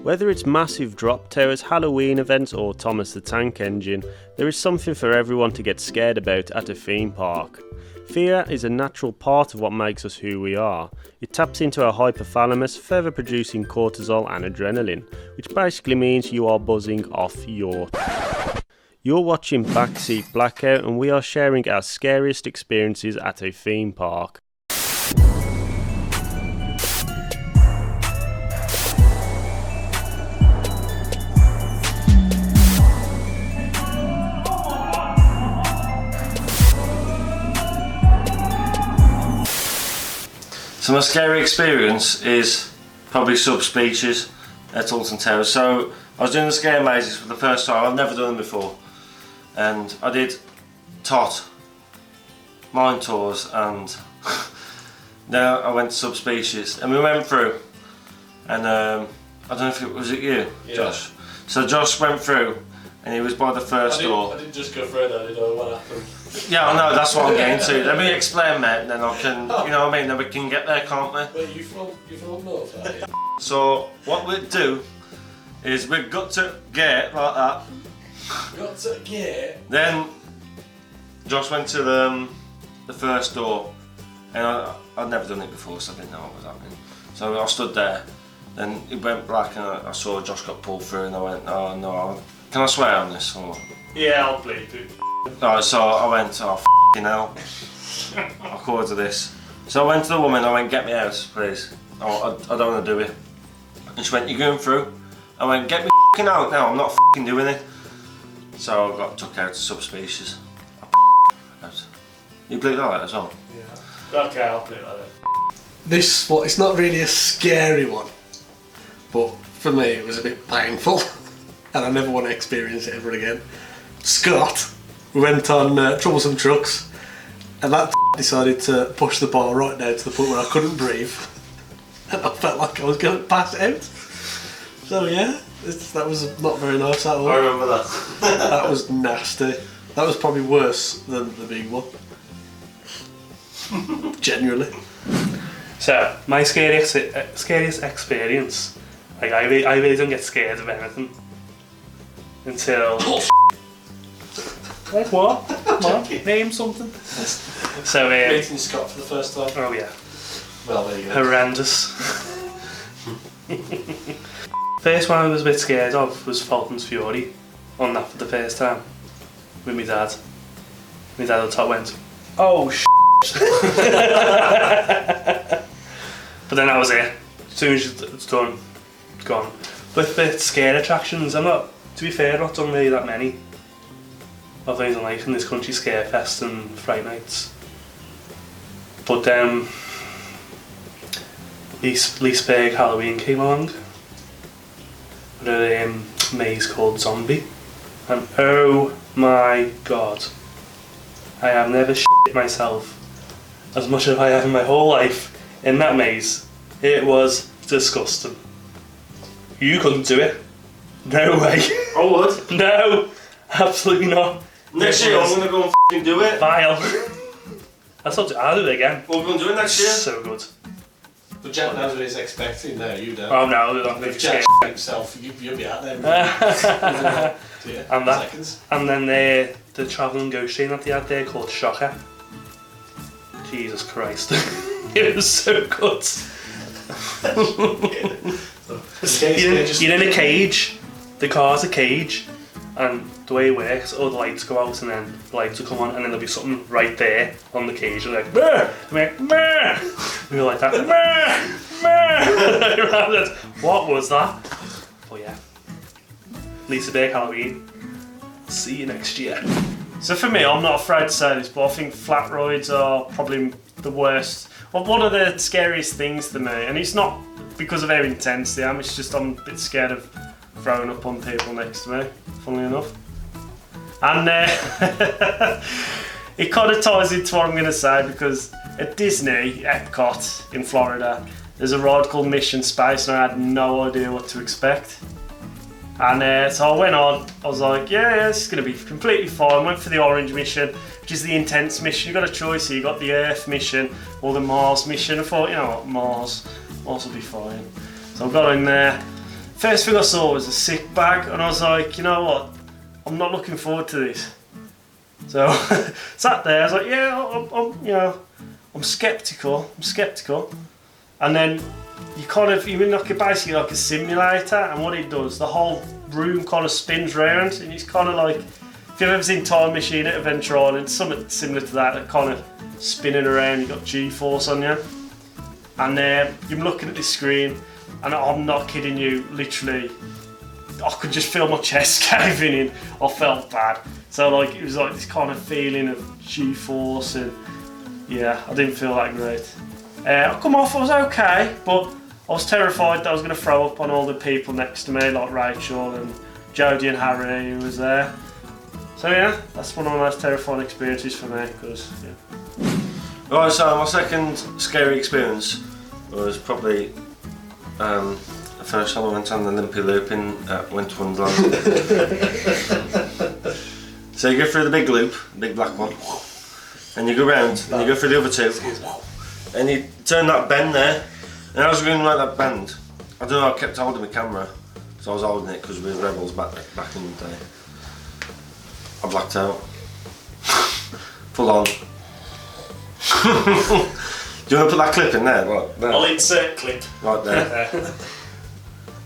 Whether it's massive drop towers, Halloween events or Thomas the Tank Engine, there is something for everyone to get scared about at a theme park. Fear is a natural part of what makes us who we are. It taps into our hypothalamus, further producing cortisol and adrenaline, which basically means you are buzzing off your... You're watching Backseat Blackout and we are sharing our scariest experiences at a theme park. So my scary experience is probably subspecies at Alton Towers. So I was doing the scare mazes for the first time. I've never done them before, and I did TOT, mine tours, and now I went to subspecies, and we went through, and I don't know if it was you, yeah. Josh. So Josh went through, and he was by the first door. I didn't just go through that. I didn't know what happened. Yeah, I know, that's what I'm getting to. Let me explain, mate, and then I can, you know what I mean, then we can get there, can't we? Where you from North, are you? So, what we'd do is we've got to get like that. Got to get. Then Josh went to the first door, and I'd never done it before, so I didn't know what was happening. So I stood there, then it went black, and I saw Josh got pulled through, and I went, oh no, can I swear on this? Or? Yeah, I'll bleep it. No, so I went, oh f***ing hell, I'll call to this. So I went to the woman, I went, get me out, please. Oh, I don't want to do it. And she went, you're going through? I went, get me f***ing out now, I'm not f***ing doing it. So I got took out to subspecies. Out. You bleep that out as well? Yeah. Okay, I'll bleep that out. This one, it's not really a scary one, but for me it was a bit painful and I never want to experience it ever again. Scott, we went on Troublesome Trucks and that decided to push the bar right down to the point where I couldn't breathe and I felt like I was going to pass out. So yeah, that was not very nice at all. I remember that. That was nasty. That was probably worse than the big one. Genuinely. So, my scariest experience, like I really don't get scared of anything until... Like what? What? Name something. So, Meeting Scott for the first time. Oh yeah. Well, there you go. Horrendous. First one I was a bit scared of was Fulton's Fury, on that for the first time, with my dad. My dad at the top went, oh sh**. But then that was it. As soon as it's done, it's gone. With the scare attractions, to be fair, I've not done really that many of things in life in this country, Scarefest and Fright Nights. But then Leesburg Halloween came along with a maze called Zombie, and oh my god, I have never shit myself as much as I have in my whole life in that maze. It was disgusting. You couldn't do it. No way. I would. No, absolutely not. Next year I'm going to go and f***ing do it. Vile. I'll do it again. What are we going to do it next year? So good. But Jack knows what he's expecting now, you don't. Oh no, I'm If Jack himself, you'll be out there. And that, seconds. and then the travelling ghost train that they had there called Shocker. Jesus Christ. It was so good. You're in a cage, the car's a cage, and the way it works, all the lights go out and then the lights will come on and then there'll be something right there on the cage. You're like, meh! I'm like, meh! We were like that, meh! Meh! What was that? But yeah. Lisa Beck Halloween. See you next year. So for me, I'm not afraid to say this, but I think flat rides are probably the worst. Well, one of the scariest things to me, and it's not because of how intense they are, it's just I'm a bit scared of throwing up on people next to me, funnily enough. And it kind of ties into what I'm going to say, because at Disney, Epcot in Florida, there's a ride called Mission Space and I had no idea what to expect. And so I went on, I was like, yeah, this is going to be completely fine. Went for the orange mission, which is the intense mission. You've got a choice here, you've got the Earth mission or the Mars mission. I thought, you know what, Mars will be fine. So I got in there, First thing I saw was a sick bag, and I was like, you know what? I'm not looking forward to this. So sat there. I was like, yeah, I'm sceptical. And then you're in like basically like a simulator, and what it does, the whole room kind of spins round, and it's kind of like, if you've ever seen Time Machine at Adventure Island, something similar to that, kind of spinning around. You've got G-force on you, and you're looking at this screen, and I'm not kidding you, literally, I could just feel my chest caving in. I felt bad. So like it was like this kind of feeling of G-force, and yeah, I didn't feel that great. I come off, I was okay, but I was terrified that I was going to throw up on all the people next to me, like Rachel and Jodie and Harry, who was there. So yeah, that's one of my most terrifying experiences for me, because yeah. Right, so my second scary experience was probably the first time I went on the Limpy Loop in Winter Wonderland. So you go through the big loop, the big black one, and you go round, and you go through the other two, and you turn that bend there, and I was going like that bend. I don't know, I kept holding my camera, so I was holding it because we were rebels back in the day. I blacked out. Full on. Do you want to put that clip in there? Right there. I'll insert clip. Right there.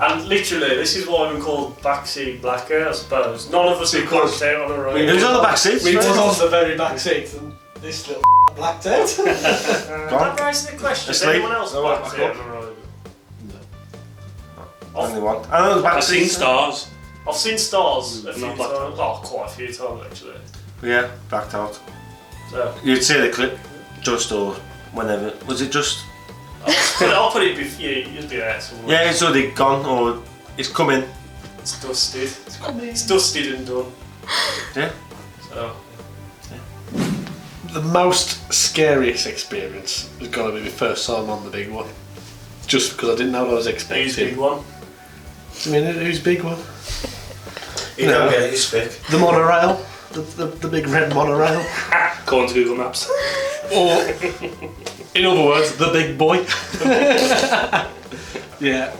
And literally, this is why we're called backseat blacker, I suppose. None of us have blacked out on a road. Who's on the back seat? We was on the very back seat, and this little blacked out. That raises the question, has Asleep? anyone else No, blacked I out on a road? Only one. I know the back I've seen seat. stars. I've seen stars a few Not blacked times. Oh, quite a few times actually. Yeah, blacked out. So, You'd see the clip just or whenever. Was it just? I'll put it before you, you'd be there somewhere. Yeah, it's already gone or it's coming. It's dusted. It's dusted and done. Yeah. So, The most scariest experience was got to be the first time on the big one. Just because I didn't know what I was expecting. who's big one? I mean, who's big one? You don't get it, you speak. The monorail. The big red monorail. According to Google Maps. Or, in other words, the big boy. Yeah.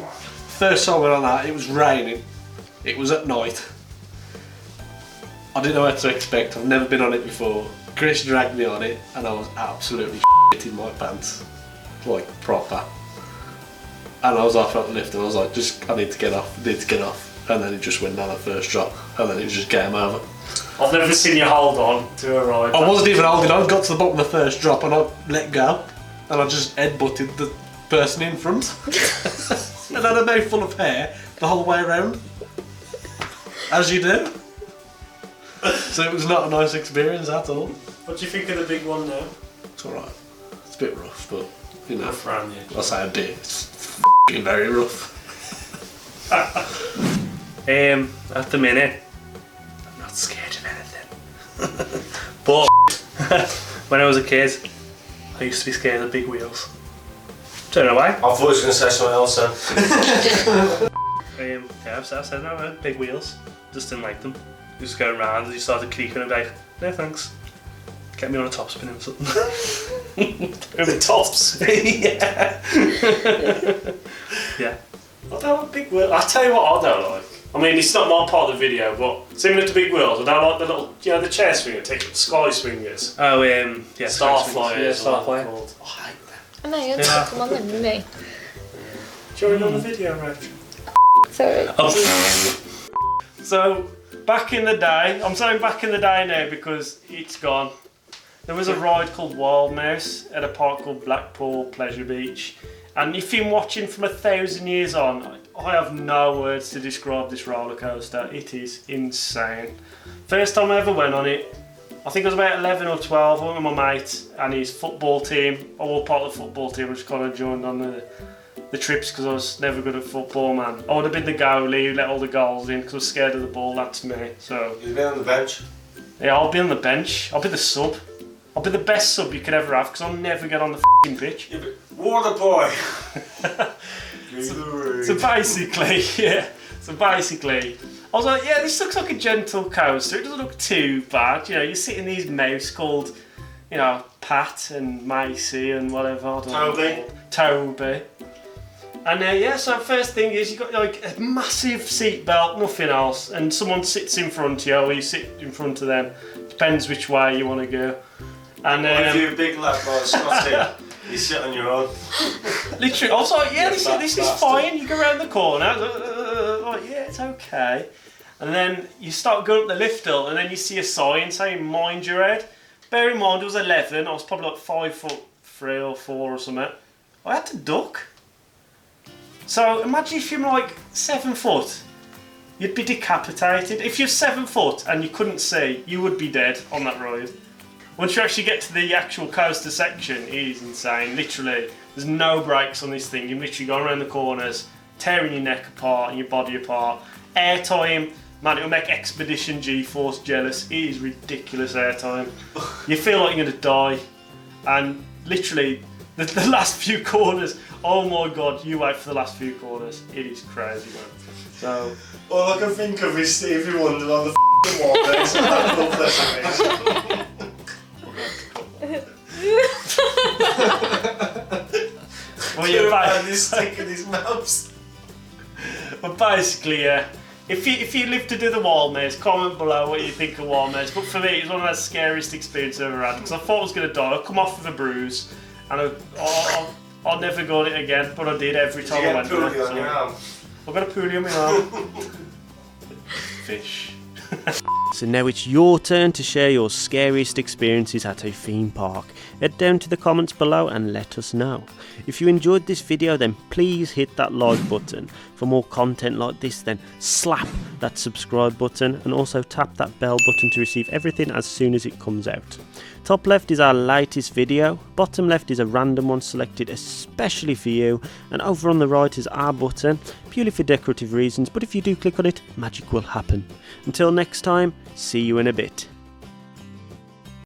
First time I went on that, it was raining. It was at night. I didn't know what to expect. I've never been on it before. Chris dragged me on it, and I was absolutely in my pants. Like, proper. And I was off at the lift, and I was like, I need to get off. And then it just went down the first drop, and then it was just game over. I've never seen you hold on to a ride. I wasn't even holding on, I got to the bottom of the first drop and I let go, and I just headbutted the person in front. And I had a mouthful of hair the whole way around. As you do. So it was not a nice experience at all. What do you think of the big one now? It's alright. It's a bit rough, but you know. Rough round you. I say I did. It's f***ing very rough. At the minute, I'm not scared of anything. But when I was a kid, I used to be scared of big wheels. Don't know why. I thought I was going to say something else then. Yeah, I've said no, man. Big wheels. Just didn't like them. Just going around and you started creaking and I'd be like, no thanks. Get me on a top spin or something. The tops? Yeah. Yeah. I don't like big wheels. I'll tell you what I don't like. I mean, it's not my part of the video, but similar to big wheels, I don't like the little, the chair swinger, sky swingers. Oh, yeah. Star flyers. Yeah, Starflyer. I hate them. I know, you had to come on then, didn't you? Do you want on the video, Rach? Sorry. Oh. So, back in the day, I'm saying back in the day now because it's gone. There was a ride called Wild Mouse at a park called Blackpool Pleasure Beach. And if you're watching from 1,000 years on, I have no words to describe this roller coaster. It is insane. First time I ever went on it, I think I was about 11 or 12. I went with my mate and his football team. I was part of the football team. I just kind of joined on the trips because I was never good at football, man. I would have been the goalie who let all the goals in because I was scared of the ball. That's me. So You've been on the bench. yeah, I'll be on the bench. I'll be the sub. I'll be the best sub you could ever have because I'll never get on the f***ing pitch. Yeah, but water boy. So basically, I was like, yeah, this looks like a gentle coaster. It doesn't look too bad. You sit in these mouse called, Pat and Macy and whatever. I don't know. Toby. Toby. And yeah, so first thing is you've got like a massive seat belt, nothing else, and someone sits in front of you or you sit in front of them. Depends which way you want to go. And if you're a big lad like Scotty, you sit on your own. Literally, I was like, yeah, this is fine. You go around the corner, like, yeah, it's okay. And then you start going up the lift hill, and then you see a sign saying "Mind your head." Bear in mind, I was 11. I was probably like 5'3" or 4" or something. I had to duck. So imagine if you're like 7 foot, you'd be decapitated. If you're 7 foot and you couldn't see, you would be dead on that ride. Once you actually get to the actual coaster section, it is insane. Literally, there's no brakes on this thing. You're literally going around the corners, tearing your neck apart and your body apart. Airtime, man, it'll make Expedition G-Force jealous. It is ridiculous airtime. You feel like you're going to die. And literally, the last few corners, oh my god, you wait for the last few corners. It is crazy, man. So, all I can think of is Stevie Wonder on the wall there, so I love that. well, you're and he's sticking his mouth. But basically, yeah. If you live to do the wall maze, comment below what you think of wall maze. But for me, it's one of the scariest experiences I've ever had because I thought I was going to die. I come off with a bruise, and I'll never go on it again. But I did every time I went there. You on your arm? I've got a pulley on my arm. Fish. So now it's your turn to share your scariest experiences at a theme park. Head down to the comments below and let us know. If you enjoyed this video, then please hit that like button. For more content like this, then slap that subscribe button and also tap that bell button to receive everything as soon as it comes out. Top left is our latest video, bottom left is a random one selected especially for you, and over on the right is our button, purely for decorative reasons, but if you do click on it, magic will happen. Until next time, see you in a bit.